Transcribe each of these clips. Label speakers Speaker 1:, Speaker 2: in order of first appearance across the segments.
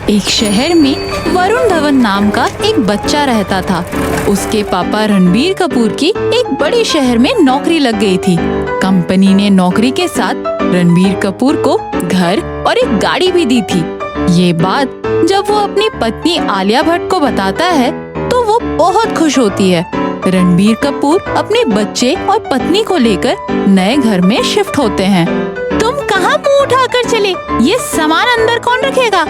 Speaker 1: एक शहर में वरुण धवन नाम का एक बच्चा रहता था। उसके पापा रणबीर कपूर की एक बड़े शहर में नौकरी लग गई थी। कंपनी ने नौकरी के साथ रणबीर कपूर को घर और एक गाड़ी भी दी थी। ये बात जब वो अपनी पत्नी आलिया भट्ट को बताता है तो वो बहुत खुश होती है। रणबीर कपूर अपने बच्चे और पत्नी को लेकर नए घर में शिफ्ट होते हैं।
Speaker 2: तुम कहाँ मुंह उठाकर चले? ये सामान अंदर कौन रखेगा?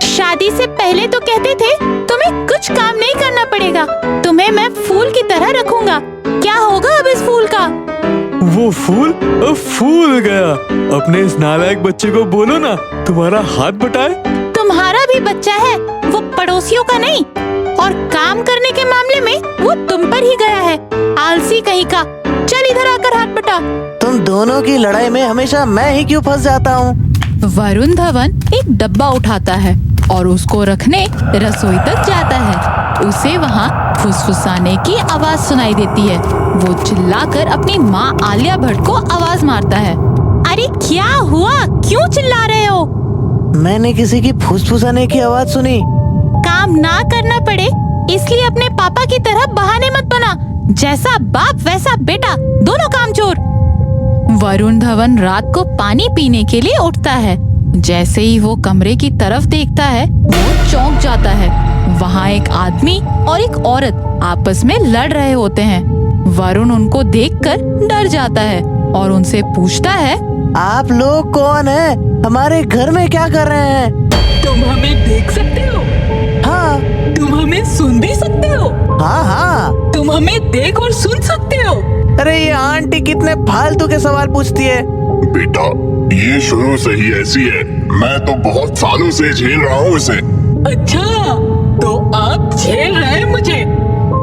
Speaker 2: शादी से पहले तो कहते थे तुम्हें कुछ काम नहीं करना पड़ेगा, तुम्हें मैं फूल की तरह रखूंगा। क्या होगा अब इस फूल का?
Speaker 3: वो फूल अब फूल गया। अपने इस नालायक बच्चे को बोलो ना तुम्हारा हाथ बटाए।
Speaker 2: तुम्हारा भी बच्चा है, वो पड़ोसियों का नहीं। और काम करने के मामले में वो तुम पर ही गया है, आलसी कहीं का। चल इधर आकर हाथ बटा।
Speaker 4: तुम दोनों की लड़ाई में हमेशा मैं ही क्यों फंस जाता हूँ?
Speaker 1: वरुण धवन एक डब्बा उठाता है और उसको रखने रसोई तक जाता है। उसे वहाँ फुसफुसाने की आवाज सुनाई देती है। वो चिल्लाकर अपनी माँ आलिया भट्ट को आवाज मारता है।
Speaker 2: अरे क्या हुआ? क्यों चिल्ला रहे हो?
Speaker 4: मैंने किसी की फुसफुसाने की आवाज सुनी।
Speaker 2: काम ना करना पड़े इसलिए अपने पापा की तरह बहाने मत बना। जैसा बाप वैसा बेटा, दोनों कामचोर।
Speaker 1: वरुण धवन रात को पानी पीने के लिए उठता है। जैसे ही वो कमरे की तरफ देखता है वो चौंक जाता है। वहाँ एक आदमी और एक औरत आपस में लड़ रहे होते हैं। वरुण उनको देखकर डर जाता है और उनसे पूछता है,
Speaker 4: आप लोग कौन हैं? हमारे घर में क्या कर रहे हैं?
Speaker 5: तुम हमें देख सकते हो?
Speaker 4: हाँ।
Speaker 5: तुम हमें सुन भी सकते हो?
Speaker 4: हाँ हाँ।
Speaker 5: तुम हमें देख और सुन सकते हो?
Speaker 4: अरे ये आंटी कितने फालतू के सवाल पूछती है।
Speaker 6: बेटा ये शुरू से ही ऐसी है, मैं तो बहुत सालों से झेल रहा हूँ इसे।
Speaker 5: अच्छा तो आप झेल रहे हैं मुझे,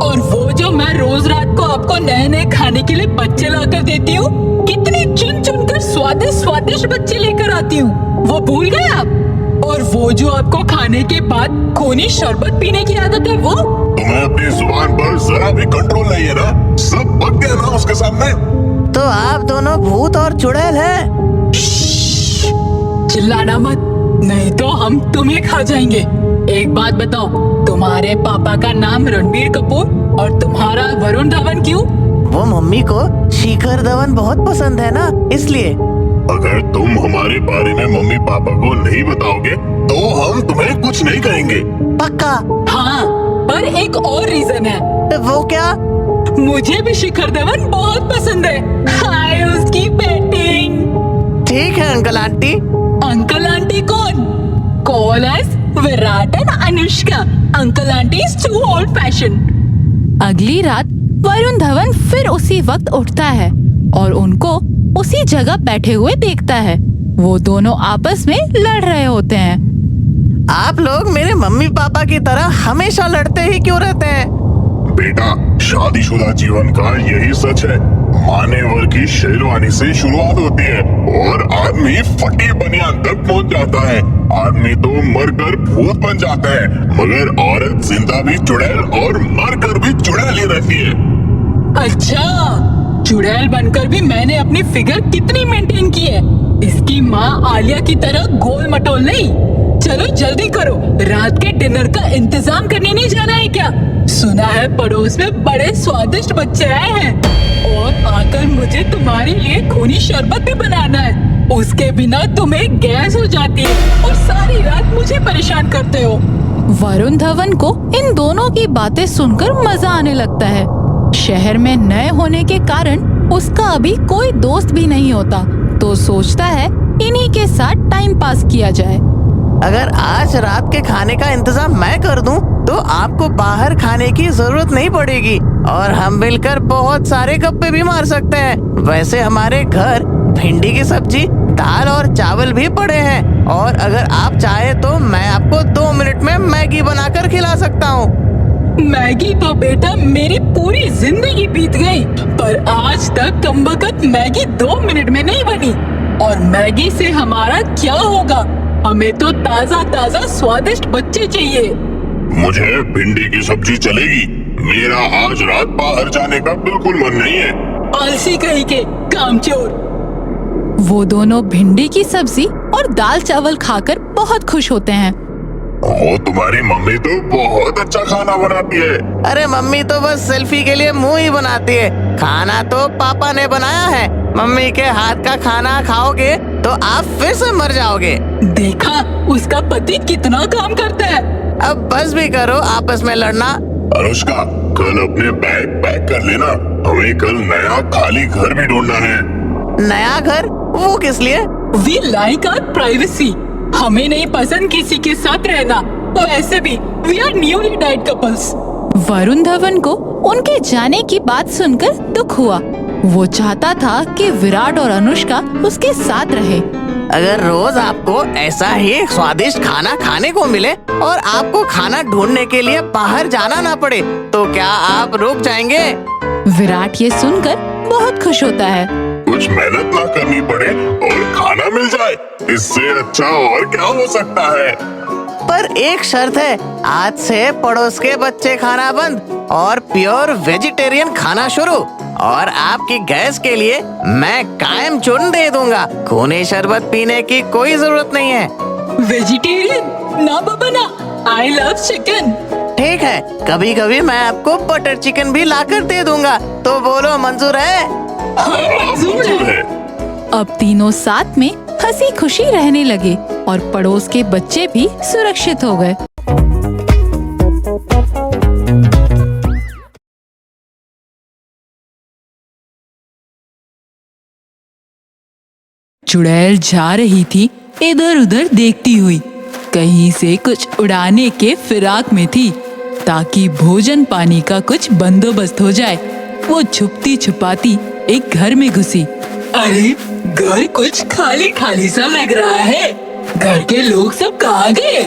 Speaker 5: और वो जो मैं रोज रात को आपको नए नए खाने के लिए बच्चे लाकर देती हूँ, कितनी चुन चुन कर स्वादिष्ट स्वादिष्ट बच्चे लेकर आती हूँ, वो भूल गए आप? और वो जो आपको खाने के बाद खूनी शरबत पीने की आदत है, वो?
Speaker 6: तुम्हें अपनी जुबान पर जरा भी कंट्रोल नहीं है ना? सब बक गया ना उसके सामने।
Speaker 4: तो आप दोनों भूत और चुड़ैल हैं?
Speaker 5: चिल्लाना मत, नहीं तो हम तुम्हें खा जाएंगे। एक बात बताओ, तुम्हारे पापा का नाम रणबीर कपूर और तुम्हारा वरुण धवन क्यों?
Speaker 4: वो मम्मी को शिखर धवन बहुत पसंद है ना, इसलिए।
Speaker 6: अगर तुम हमारे बारे में मम्मी पापा को नहीं बताओगे तो हम तुम्हें कुछ नहीं कहेंगे।
Speaker 4: पक्का?
Speaker 5: हाँ, पर एक और रीजन है।
Speaker 4: वो क्या?
Speaker 5: मुझे भी शिखर धवन बहुत पसंद है। हाय उसकी बैटिंग।
Speaker 4: ठीक है अंकल आंटी।
Speaker 5: अंकल आंटी कौन? Call us Virat and Anushka. Uncle aunty is too old fashion.
Speaker 1: अगली रात वरुण धवन फिर उसी वक्त उठता है और उनको उसी जगह बैठे हुए देखता है। वो दोनों आपस में लड़ रहे होते हैं।
Speaker 4: आप लोग मेरे मम्मी पापा की तरह हमेशा लड़ते ही क्यों रहते हैं?
Speaker 6: बेटा शादीशुदा जीवन का यही सच है। मानेवर की शेरवानी से शुरुआत होती है और आदमी फटी बनियान तक पहुंच जाता है। आदमी तो मरकर भूत बन जाता है, मगर औरत जिंदा भी चुड़ैल और मरकर भी चुड़ैल ही रहती है।
Speaker 5: अच्छा, चुड़ैल बनकर भी मैंने अपनी फिगर कितनी मेंटेन की है। इसकी माँ आलिया की तरह गोल मटोल नहीं। चलो जल्दी करो, रात के डिनर का इंतजाम करने नहीं जाना है क्या? सुना है पड़ोस में बड़े स्वादिष्ट बच्चे आए हैं और आकर मुझे तुम्हारे लिए खूनी शरबत भी बनाना है। उसके बिना तुम्हें गैस हो जाती है और सारी रात मुझे परेशान करते हो।
Speaker 1: वरुण धवन को इन दोनों की बातें सुनकर मजा आने लगता है। शहर में नए होने के कारण उसका अभी कोई दोस्त भी नहीं होता, तो सोचता है इन्हीं के साथ टाइम पास किया जाए।
Speaker 4: अगर आज रात के खाने का इंतजाम मैं कर दूं, तो आपको बाहर खाने की जरूरत नहीं पड़ेगी और हम मिलकर बहुत सारे गप्पे भी मार सकते हैं। वैसे हमारे घर भिंडी की सब्जी, दाल और चावल भी पड़े हैं, और अगर आप चाहे तो मैं आपको 2 मिनट में मैगी बनाकर खिला सकता हूँ।
Speaker 5: मैगी तो बेटा मेरी पूरी जिंदगी बीत गई, पर आज तक कमबख्त मैगी 2 मिनट में नहीं बनी। और मैगी से हमारा क्या होगा? हमें तो ताजा ताजा स्वादिष्ट बच्चे चाहिए।
Speaker 6: मुझे भिंडी की सब्जी चलेगी, मेरा आज रात बाहर जाने का बिल्कुल मन नहीं है।
Speaker 5: आलसी कहीं के कामचोर।
Speaker 1: वो दोनों भिंडी की सब्जी और दाल चावल खाकर बहुत खुश होते हैं।
Speaker 6: वो तुम्हारी मम्मी तो बहुत अच्छा खाना बनाती है।
Speaker 4: अरे मम्मी तो बस सेल्फी के लिए मुंह ही बनाती है, खाना तो पापा ने बनाया है। मम्मी के हाथ का खाना खाओगे तो आप फिर से मर जाओगे।
Speaker 5: देखा उसका पति कितना काम करता है।
Speaker 4: अब बस भी करो आपस में लड़ना।
Speaker 6: अनुष्का, कल अपने बैग पैक कर लेना, हमें कल नया खाली घर भी ढूंढना है।
Speaker 4: नया घर? वो किस लिए?
Speaker 5: We like our privacy. हमें नहीं पसंद किसी के साथ रहना, तो ऐसे भी we are newly died couples.
Speaker 1: Varun Dhawan को उनके जाने की बात सुनकर दुख हुआ। वो चाहता था कि विराट और अनुष्का उसके साथ रहे।
Speaker 4: अगर रोज आपको ऐसा ही स्वादिष्ट खाना खाने को मिले और आपको खाना ढूंढने के लिए बाहर जाना ना पड़े, तो क्या आप रुक जाएंगे?
Speaker 1: विराट ये सुनकर बहुत खुश होता है।
Speaker 6: कुछ मेहनत ना करनी पड़े और खाना मिल जाए, इससे अच्छा और क्या हो सकता है।
Speaker 4: पर एक शर्त है, आज से पड़ोस के बच्चे खाना बंद और प्योर वेजिटेरियन खाना शुरू। और आपकी गैस के लिए मैं कायम चूर्ण दे दूंगा। खूनी शरबत पीने की कोई जरूरत नहीं है।
Speaker 5: वेजिटेरियन? ना बाबा ना, आई लव चिकन।
Speaker 4: ठीक है, कभी कभी मैं आपको बटर चिकन भी लाकर दे दूंगा। तो बोलो, मंजूर है?
Speaker 5: मंजूर है।
Speaker 1: अब तीनों साथ में हंसी खुशी रहने लगे और पड़ोस के बच्चे भी सुरक्षित हो गए। चुड़ैल जा रही थी इधर उधर देखती हुई। कहीं से कुछ उड़ाने के फिराक में थी ताकि भोजन पानी का कुछ बंदोबस्त हो जाए। वो छुपती छुपाती एक घर में घुसी।
Speaker 5: अरे घर कुछ खाली खाली सा लग रहा है। घर के लोग सब कहाँ गए?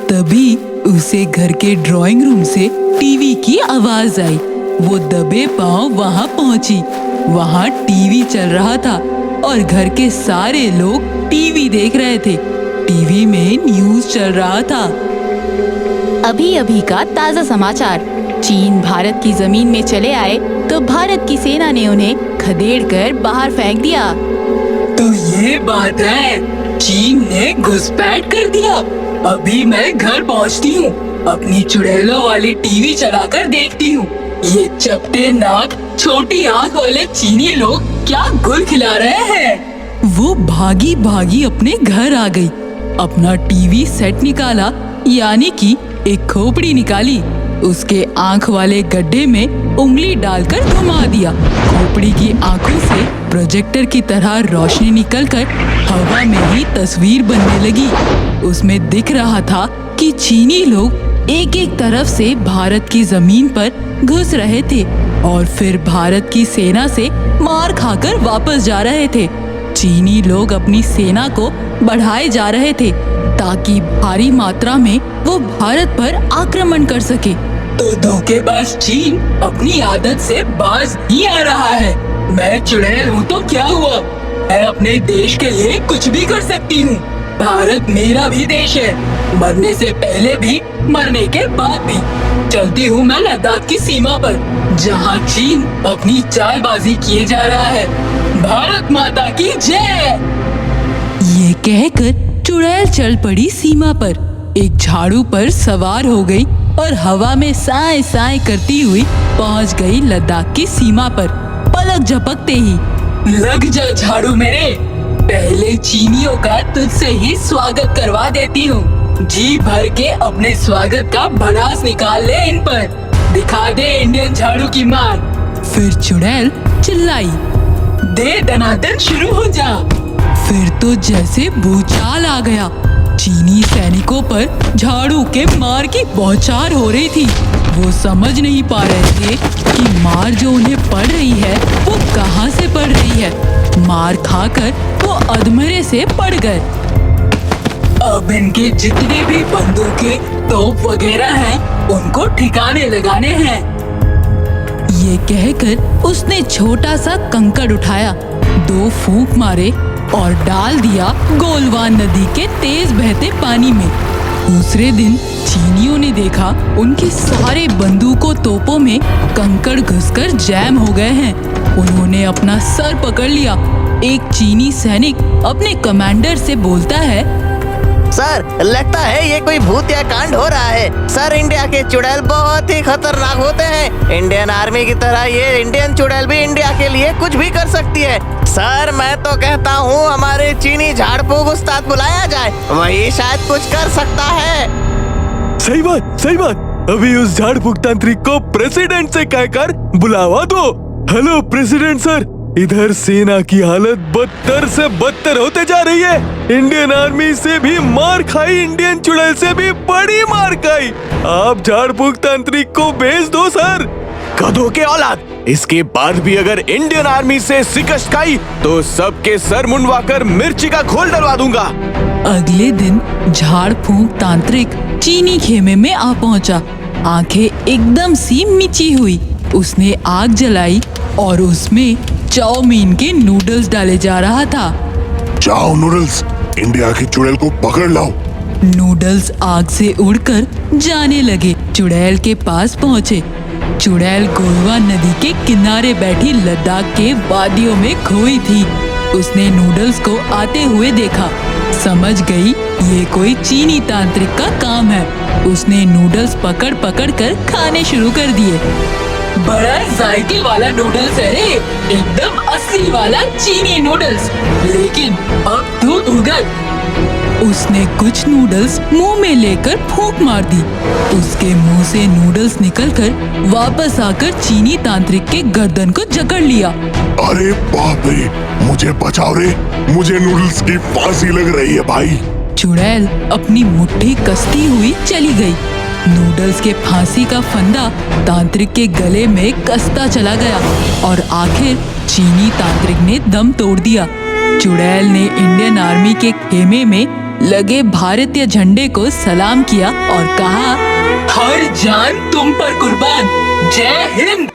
Speaker 1: तभी उसे घर के ड्राइंग रूम से टीवी की आवाज आई। वो दबे पांव वहां पहुंची। वहां टीवी चल रहा था और घर के सारे लोग टीवी देख रहे थे। टीवी में न्यूज़ चल रहा था। अभी अभी का ताज़ा समाचार। चीन भारत की जमीन में चले आए तो भारत की सेना ने उन्हें खदेड़कर बाहर फेंक दिया।
Speaker 5: तो ये बात है, चीन ने घुसपैठ कर दिया। अभी मैं घर पहुंचती हूँ, अपनी चुड़ैलों वाली टीवी चलाकर देखती हूँ। ये चपटे नाक छोटी आंख वाले चीनी लोग क्या गुल खिला रहे हैं।
Speaker 1: वो भागी भागी अपने घर आ गई। अपना टीवी सेट निकाला, यानी कि एक खोपड़ी निकाली। उसके आंख वाले गड्ढे में उंगली डालकर घुमा दिया। खोपड़ी की आंखों से प्रोजेक्टर की तरह रोशनी निकलकर हवा में ही तस्वीर बनने लगी। उसमें दिख रहा था कि चीनी लोग एक एक तरफ से भारत की जमीन पर घुस रहे थे और फिर भारत की सेना से मार खाकर वापस जा रहे थे। चीनी लोग अपनी सेना को बढ़ाए जा रहे थे ताकि भारी मात्रा में वो भारत पर आक्रमण कर सके।
Speaker 5: तो धोखेबाज चीन अपनी आदत से बाज नहीं आ रहा है। मैं चुड़ैल हूँ तो क्या हुआ, मैं अपने देश के लिए कुछ भी कर सकती हूँ। भारत मेरा भी देश है, मरने से पहले भी मरने के बाद भी। चलती हूँ मैं लद्दाख की सीमा पर, जहाँ चीन अपनी चालबाजी किए जा रहा है। भारत माता की जय।
Speaker 1: ये कहकर चुड़ैल चल पड़ी सीमा पर। एक झाड़ू पर सवार हो गई और हवा में साए साए करती हुई पहुंच गई लद्दाख की सीमा पर। पलक झपकते ही
Speaker 5: लग जा झाड़ू मेरे, पहले चीनियों का तुझसे ही स्वागत करवा देती हूँ। जी भर के अपने स्वागत का भड़ास निकाल ले इन पर, दिखा दे इंडियन झाड़ू की मार।
Speaker 1: फिर चुड़ैल चिल्लाई,
Speaker 5: दे दनादन शुरू हो जा।
Speaker 1: फिर तो जैसे भूचाल आ गया। चीनी सैनिकों पर झाड़ू के मार की बौछार हो रही थी। वो समझ नहीं पा रहे थे कि मार जो उन्हें पड़ रही है वो कहाँ से पड़ रही है। मार खाकर वो अधमरे से पड़ गए।
Speaker 5: अब इनके जितने भी बंदूकें, तोप वगैरह हैं, उनको ठिकाने लगाने हैं।
Speaker 1: ये कहकर उसने छोटा सा कंकड़ उठाया, 2 फूंक मारे और डाल दिया गोलवान नदी के तेज बहते पानी में। दूसरे दिन चीनियों ने देखा उनके सारे बंदूकों तोपों में कंकड़ घुसकर जैम हो गए हैं। उन्होंने अपना सर पकड़ लिया। एक चीनी सैनिक अपने कमांडर से बोलता है,
Speaker 4: सर लगता है ये कोई भूतिया कांड हो रहा है। सर इंडिया के चुड़ैल बहुत ही खतरनाक होते हैं। इंडियन आर्मी की तरह ये इंडियन चुड़ैल भी इंडिया के लिए कुछ भी कर सकती है। सर मैं तो कहता हूँ हमारे चीनी झाड़ फूक उस्ताद बुलाया जाए, वही शायद कुछ कर सकता है।
Speaker 3: सही बात। अभी उस झाड़ फूक तांत्रिक को प्रेसिडेंट से कहकर बुलावा दो। हेलो प्रेसिडेंट सर, इधर सेना की हालत बदतर से बदतर होते जा रही है। इंडियन आर्मी से भी मार खाई, इंडियन चुड़ैल से भी बड़ी मार खाई। आप झाड़ फूक तांत्रिक को भेज दो सर।
Speaker 7: गधों के औलाद, इसके बाद भी अगर इंडियन आर्मी से शिकस्त खाई तो सबके सर मुंडवाकर मिर्ची का घोल डलवा दूंगा।
Speaker 1: अगले दिन झाड़ फूंक तांत्रिक चीनी खेमे में आ पहुंचा। आंखें एकदम सी मिची हुई। उसने आग जलाई और उसमें चाउमीन के नूडल्स डाले जा रहा था।
Speaker 6: जाओ नूडल्स, इंडिया की चुड़ैल को पकड़ लाओ।
Speaker 1: नूडल्स आग से उड़कर जाने लगे। चुड़ैल के पास पहुंचे। चुड़ैल गोरवा नदी के किनारे बैठी लद्दाख के वादियों में खोई थी। उसने नूडल्स को आते हुए देखा, समझ गई ये कोई चीनी तांत्रिक का काम है। उसने नूडल्स पकड़ पकड़ कर खाने शुरू कर दिए।
Speaker 5: बड़ा जायके वाला नूडल्स है रे, एकदम असली वाला चीनी नूडल्स। लेकिन अब तू उधर।
Speaker 1: उसने कुछ नूडल्स मुंह में लेकर फूंक मार दी। उसके मुंह से नूडल्स निकलकर वापस आकर चीनी तांत्रिक के गर्दन को जकड़ लिया।
Speaker 6: अरे बाप रे, मुझे बचाओ रे, मुझे नूडल्स की फांसी लग रही है भाई।
Speaker 1: चुड़ैल अपनी मुट्ठी कसती हुई चली गई। नूडल्स के फांसी का फंदा तांत्रिक के गले में कसता चला गया और आखिर चीनी तांत्रिक ने दम तोड़ दिया। चुड़ैल ने इंडियन आर्मी के खेमे में लगे भारतीय झंडे को सलाम किया और कहा,
Speaker 5: हर जान तुम पर कुर्बान। जय हिंद।